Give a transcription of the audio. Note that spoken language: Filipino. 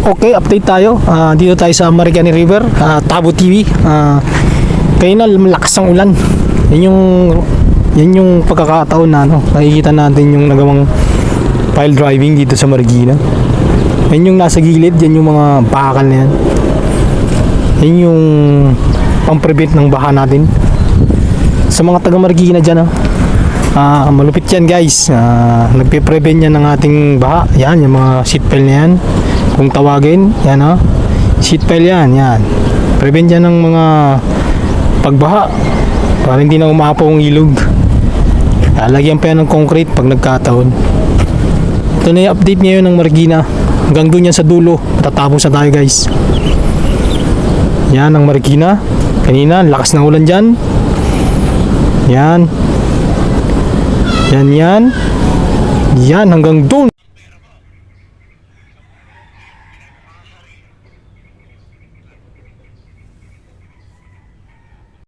Okay, update tayo. Dito tayo sa Marikina River, Tabo TV. Kaya na malakas ang ulan. Yan yung pagkakataon na nakikita natin yung nagawang pile driving dito sa Marikina. Yan yung nasa gilid, yan yung mga bakal na yan. Yan yung pang-prevent ng baha natin. Sa mga taga Marikina dyan, malupit yan guys. Nagpe-prevent yan ng ating baha. Yan, yung mga seat pile na yan. Kung tawagin, yan seat pile yan. Prevent yan ng mga pagbaha para hindi na umapaw ang ilog. Lagyan pa yan ng concrete pag nagkataon. Ito na yung update ngayon ng Marikina. Hanggang doon yan sa dulo. Tatapos na tayo guys. Yan ang Marikina. Kanina, lakas ng ulan dyan. Yan hanggang doon.